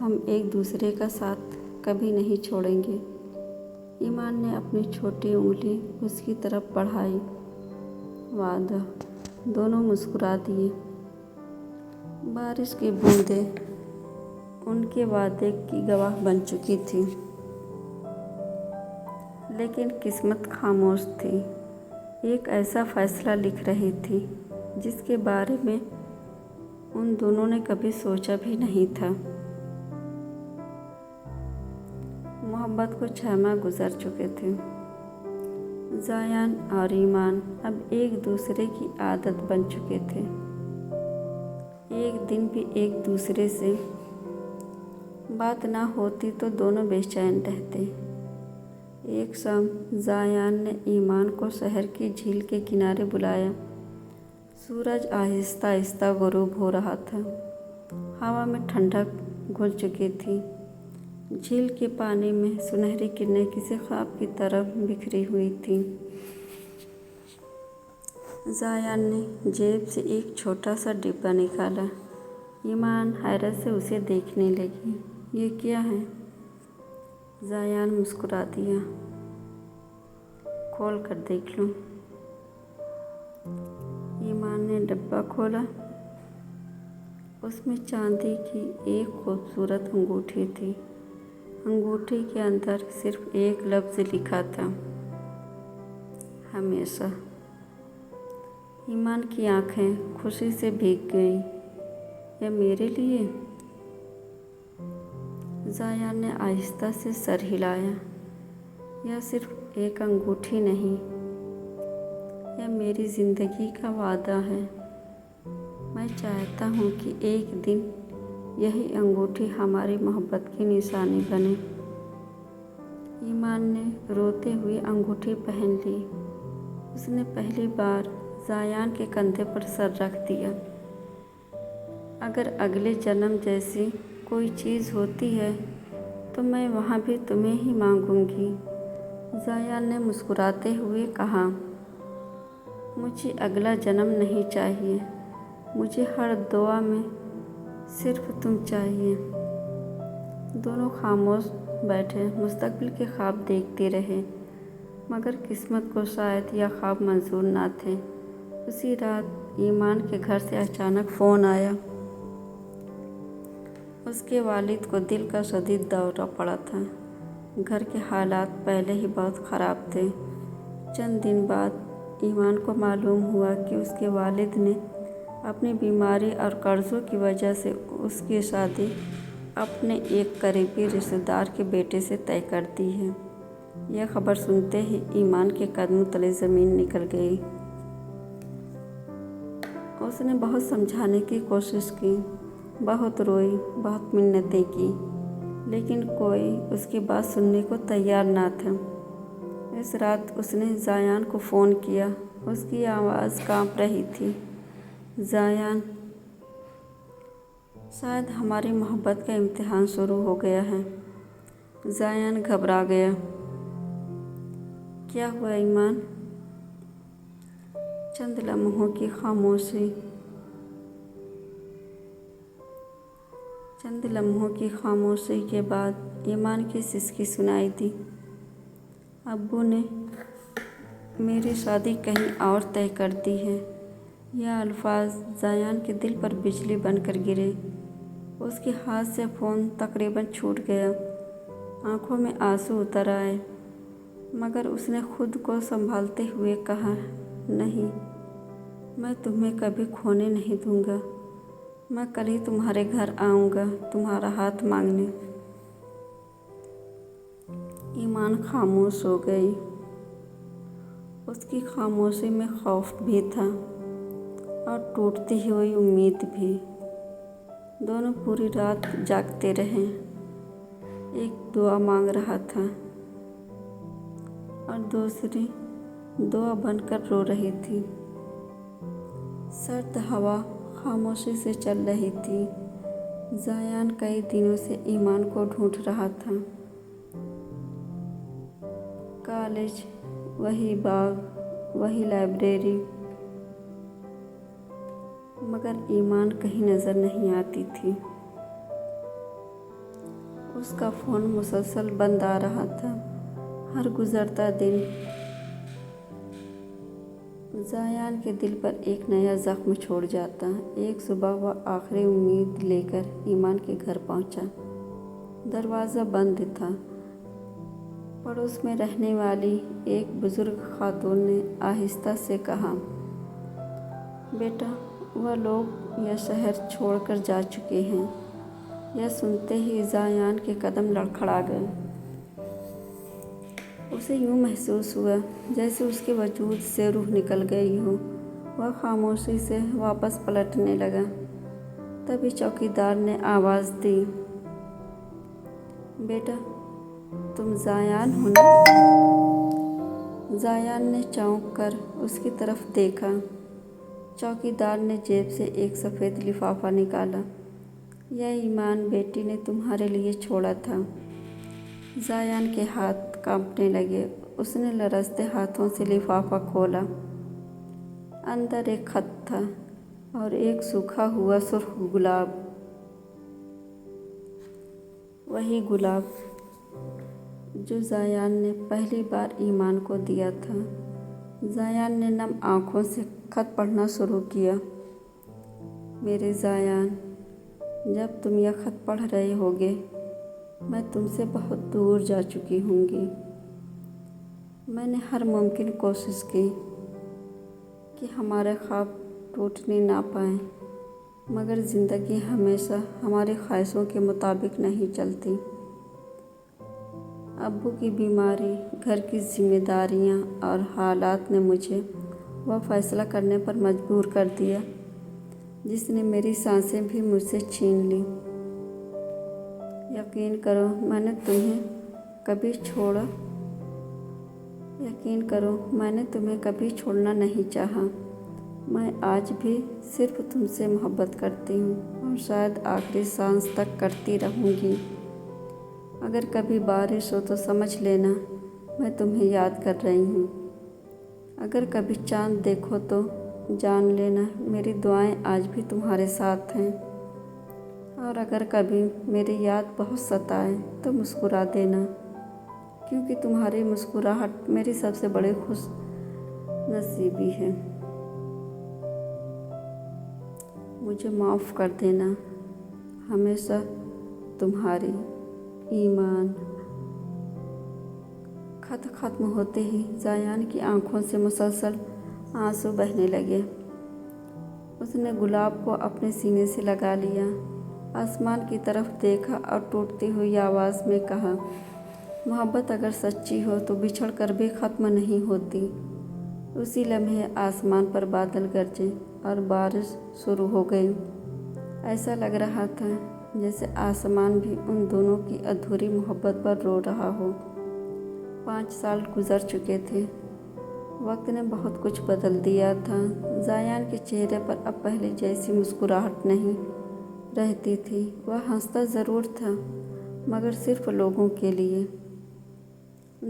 ہم ایک دوسرے کا ساتھ کبھی نہیں چھوڑیں گے۔ ایمان نے اپنی چھوٹی انگلی اس کی طرف بڑھائی۔ وعدہ۔ دونوں مسکرا دیے۔ بارش کی بوندیں ان کے وعدے کی گواہ بن چکی تھیں، لیکن قسمت خاموش تھی۔ ایک ایسا فیصلہ لکھ رہی تھی جس کے بارے میں ان دونوں نے کبھی سوچا بھی نہیں تھا۔ محبت کو 6 ماہ گزر چکے تھے۔ زایان اور ایمان اب ایک دوسرے کی عادت بن چکے تھے۔ ایک دن بھی ایک دوسرے سے بات نہ ہوتی تو دونوں بے چین رہتے۔ ایک شام زایان نے ایمان کو شہر کی جھیل کے کنارے بلایا۔ سورج آہستہ آہستہ غروب ہو رہا تھا۔ ہوا میں ٹھنڈک گھل چکی تھی۔ جھیل کے پانی میں سنہری کرنیں کسی خواب کی طرح بکھری ہوئی تھیں۔ زایان نے جیب سے ایک چھوٹا سا ڈبہ نکالا۔ ایمان حیرت سے اسے دیکھنے لگی۔ یہ کیا ہے؟ زایان مسکرا دیا۔ کھول کر دیکھ لو۔ ایمان نے ڈبہ کھولا۔ اس میں چاندی کی ایک خوبصورت انگوٹھی تھی۔ انگوٹھی کے اندر صرف ایک لفظ لکھا تھا، ہمیشہ۔ ایمان کی آنکھیں خوشی سے بھیگ گئیں۔ یہ میرے لیے؟ زایان نے آہستہ سے سر ہلایا۔ یہ صرف ایک انگوٹھی نہیں، یہ میری زندگی کا وعدہ ہے۔ میں چاہتا ہوں کہ ایک دن یہی انگوٹھی ہماری محبت کی نشانی بنے۔ ایمان نے روتے ہوئے انگوٹھی پہن لی۔ اس نے پہلی بار زایان کے کندھے پر سر رکھ دیا۔ اگر اگلے جنم جیسی کوئی چیز ہوتی ہے تو میں وہاں بھی تمہیں ہی مانگوں گی، زایان نے مسکراتے ہوئے کہا۔ مجھے اگلا جنم نہیں چاہیے، مجھے ہر دعا میں صرف تم چاہیے۔ دونوں خاموش بیٹھے مستقبل کے خواب دیکھتے رہے، مگر قسمت کو شاید یہ خواب منظور نہ تھے۔ اسی رات ایمان کے گھر سے اچانک فون آیا۔ اس کے والد کو دل کا شدید دورہ پڑا تھا۔ گھر کے حالات پہلے ہی بہت خراب تھے۔ چند دن بعد ایمان کو معلوم ہوا کہ اس کے والد نے اپنی بیماری اور قرضوں کی وجہ سے اس کی شادی اپنے ایک قریبی رشتہ دار کے بیٹے سے طے کر دی ہے۔ یہ خبر سنتے ہی ایمان کے قدموں تلے زمین نکل گئی۔ اس نے بہت سمجھانے کی کوشش کی، بہت روئی، بہت منتیں کی، لیکن کوئی اس کی بات سننے کو تیار نہ تھا۔ اس رات اس نے زایان کو فون کیا۔ اس کی آواز کانپ رہی تھی۔ زایان، شاید ہماری محبت کا امتحان شروع ہو گیا ہے۔ زایان گھبرا گیا۔ کیا ہوا ایمان؟ چند لمحوں کی خاموشی کے بعد ایمان کی سسکی سنائی دی۔ ابو نے میری شادی کہیں اور طے کر دی ہے۔ یہ الفاظ زایان کے دل پر بجلی بن کر گرے۔ اس کے ہاتھ سے فون تقریباً چھوٹ گیا۔ آنکھوں میں آنسو اتر آئے، مگر اس نے خود کو سنبھالتے ہوئے کہا، نہیں، میں تمہیں کبھی کھونے نہیں دوں گا۔ میں کل ہی تمہارے گھر آؤں گا تمہارا ہاتھ مانگنے۔ ایمان خاموش ہو گئی۔ اس کی خاموشی میں خوف بھی تھا اور ٹوٹتی ہوئی امید بھی۔ دونوں پوری رات جاگتے رہے۔ ایک دعا مانگ رہا تھا اور دوسری دعا بن کر رو رہی تھی۔ سرد ہوا خاموشی سے چل رہی تھی۔ زایان کئی دنوں سے ایمان کو ڈھونڈ رہا تھا۔ کالج، وہی باغ، وہی لائبریری، مگر ایمان کہیں نظر نہیں آتی تھی۔ اس کا فون مسلسل بند آ رہا تھا۔ ہر گزرتا دن زایان کے دل پر ایک نیا زخم چھوڑ جاتا۔ ایک صبح وہ آخری امید لے کر ایمان کے گھر پہنچا۔ دروازہ بند تھا۔ پڑوس میں رہنے والی ایک بزرگ خاتون نے آہستہ سے کہا، بیٹا، وہ لوگ یہ شہر چھوڑ کر جا چکے ہیں۔ یہ سنتے ہی زایان کے قدم لڑکھڑا گئے۔ اسے یوں محسوس ہوا جیسے اس کے وجود سے روح نکل گئی ہو۔ وہ خاموشی سے واپس پلٹنے لگا۔ تبھی چوکیدار نے آواز دی، بیٹا، تم زایان ہو نا؟ زایان نے چونک کر اس کی طرف دیکھا۔ چوکیدار نے جیب سے ایک سفید لفافہ نکالا۔ یہ ایمان بیٹی نے تمہارے لیے چھوڑا تھا۔ زایان کے ہاتھ کانپنے لگے۔ اس نے لرزتے ہاتھوں سے لفافہ کھولا۔ اندر ایک خط تھا اور ایک سوکھا ہوا سرخ گلاب۔ وہی گلاب جو زایان نے پہلی بار ایمان کو دیا تھا۔ زایان نے نم آنکھوں سے خط پڑھنا شروع کیا۔ میرے زایان، جب تم یہ خط پڑھ رہے ہوگے، میں تم سے بہت دور جا چکی ہوں گی۔ میں نے ہر ممکن کوشش کی کہ ہمارے خواب ٹوٹنے نہ پائیں، مگر زندگی ہمیشہ ہماری خواہشوں کے مطابق نہیں چلتی۔ ابو کی بیماری، گھر کی ذمہ داریاں اور حالات نے مجھے وہ فیصلہ کرنے پر مجبور کر دیا جس نے میری سانسیں بھی مجھ سے چھین لیں۔ یقین کرو میں نے تمہیں کبھی چھوڑنا نہیں چاہا۔ میں آج بھی صرف تم سے محبت کرتی ہوں اور شاید آخری سانس تک کرتی رہوں گی۔ اگر کبھی بارش ہو تو سمجھ لینا میں تمہیں یاد کر رہی ہوں۔ اگر کبھی چاند دیکھو تو جان لینا میری دعائیں آج بھی تمہارے ساتھ ہیں۔ اور اگر کبھی میری یاد بہت ستائے تو مسکرا دینا، کیونکہ تمہاری مسکراہٹ میری سب سے بڑی خوش نصیبی ہے۔ مجھے معاف کر دینا۔ ہمیشہ تمہاری، ایمان۔ خط ختم ہوتے ہی زایان کی آنکھوں سے مسلسل آنسو بہنے لگے۔ اس نے گلاب کو اپنے سینے سے لگا لیا، آسمان کی طرف دیکھا اور ٹوٹتی ہوئی آواز میں کہا، محبت اگر سچی ہو تو بچھڑ کر بھی ختم نہیں ہوتی۔ اسی لمحے آسمان پر بادل گرجے اور بارش شروع ہو گئی۔ ایسا لگ رہا تھا جیسے آسمان بھی ان دونوں کی ادھوری محبت پر رو رہا ہو۔ 5 سال گزر چکے تھے۔ وقت نے بہت کچھ بدل دیا تھا۔ زایان کے چہرے پر اب پہلے جیسی مسکراہٹ نہیں رہتی تھی۔ وہ ہنستا ضرور تھا، مگر صرف لوگوں کے لیے۔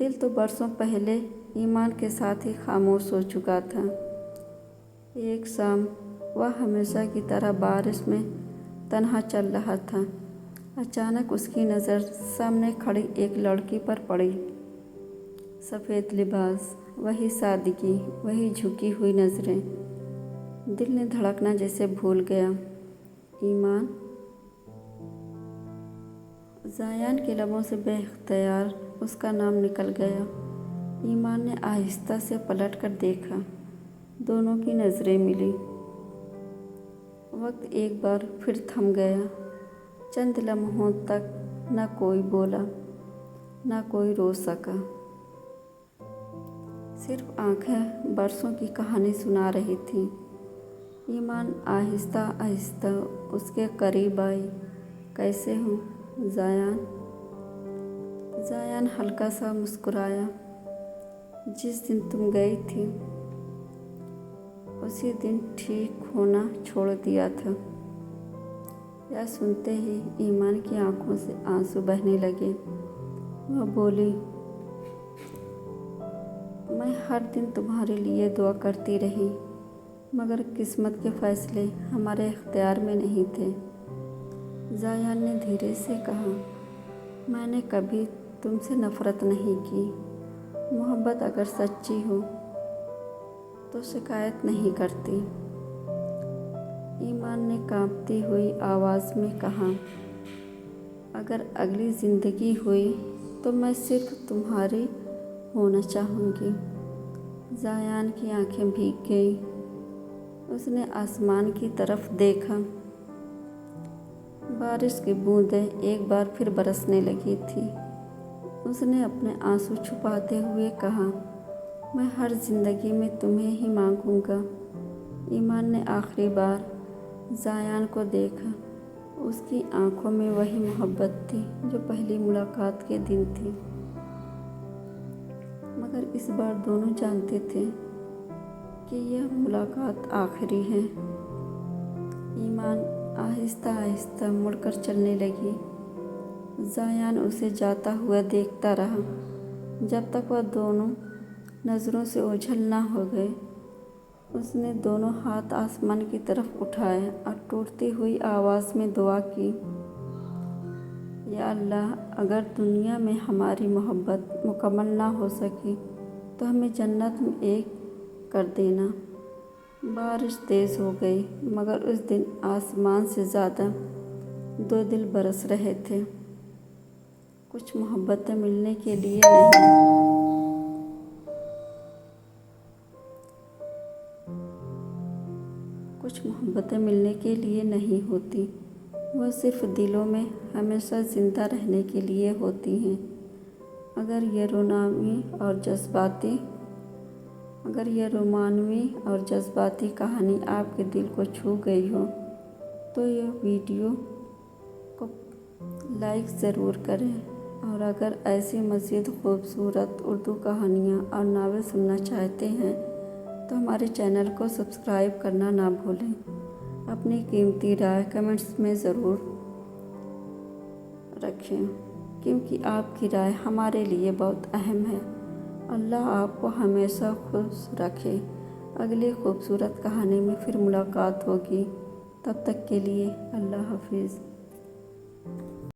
دل تو برسوں پہلے ایمان کے ساتھ ہی خاموش ہو چکا تھا۔ ایک شام وہ ہمیشہ کی طرح بارش میں تنہا چل رہا تھا۔ اچانک اس کی نظر سامنے کھڑی ایک لڑکی پر پڑی۔ سفید لباس، وہی سادگی، وہی جھکی ہوئی نظریں۔ دل نے دھڑکنا جیسے بھول گیا۔ ایمان۔ زایان کے لبوں سے بے اختیار اس کا نام نکل گیا۔ ایمان نے آہستہ سے پلٹ کر دیکھا۔ دونوں کی نظریں ملی۔ وقت ایک بار پھر تھم گیا۔ چند لمحوں تک نہ کوئی بولا، نہ کوئی رو سکا۔ صرف آنکھیں برسوں کی کہانی سنا رہی تھیں۔ ایمان آہستہ آہستہ اس کے قریب آئی۔ کیسے ہو زایان؟ زایان ہلکا سا مسکرایا۔ جس دن تم گئی تھی اسی دن ٹھیک ہونا چھوڑ دیا تھا۔ یہ سنتے ہی ایمان کی آنکھوں سے آنسو بہنے لگے۔ وہ بولی، میں ہر دن تمہارے لیے دعا کرتی رہی، مگر قسمت کے فیصلے ہمارے اختیار میں نہیں تھے۔ زایان نے دھیرے سے کہا، میں نے کبھی تم سے نفرت نہیں کی۔ محبت اگر سچی ہو تو شکایت نہیں کرتی۔ ایمان نے کانپتی ہوئی آواز میں کہا، اگر اگلی زندگی ہوئی تو میں صرف تمہاری ہونا چاہوں گی۔ زایان کی آنکھیں بھیگ گئیں۔ اس نے آسمان کی طرف دیکھا۔ بارش کی بوندیں ایک بار پھر برسنے لگی تھی۔ اس نے اپنے آنسو چھپاتے ہوئے کہا، میں ہر زندگی میں تمہیں ہی مانگوں گا۔ ایمان نے آخری بار زایان کو دیکھا۔ اس کی آنکھوں میں وہی محبت تھی جو پہلی ملاقات کے دن تھی، مگر اس بار دونوں جانتے تھے کہ یہ ملاقات آخری ہے۔ ایمان آہستہ آہستہ مڑ کر چلنے لگی۔ زایان اسے جاتا ہوا دیکھتا رہا جب تک وہ دونوں نظروں سے اوجھل نہ ہو گئے۔ اس نے دونوں ہاتھ آسمان کی طرف اٹھائے اور ٹوٹتی ہوئی آواز میں دعا کی، یا اللہ، اگر دنیا میں ہماری محبت مکمل نہ ہو سکی تو ہمیں جنت میں ایک کر دینا۔ بارش تیز ہو گئی، مگر اس دن آسمان سے زیادہ دو دل برس رہے تھے۔ کچھ محبتیں ملنے کے لیے نہیں ہوتی، وہ صرف دلوں میں ہمیشہ زندہ رہنے کے لیے ہوتی ہیں۔ اگر یہ رومانوی اور جذباتی کہانی آپ کے دل کو چھو گئی ہو تو یہ ویڈیو کو لائک ضرور کریں، اور اگر ایسی مزید خوبصورت اردو کہانیاں اور ناول سننا چاہتے ہیں تو ہمارے چینل کو سبسکرائب کرنا نہ بھولیں۔ اپنی قیمتی رائے کمنٹس میں ضرور رکھیں، کیونکہ آپ کی رائے ہمارے لیے بہت اہم ہے۔ اللہ آپ کو ہمیشہ خوش رکھے۔ اگلی خوبصورت کہانی میں پھر ملاقات ہوگی۔ تب تک کے لیے اللہ حافظ۔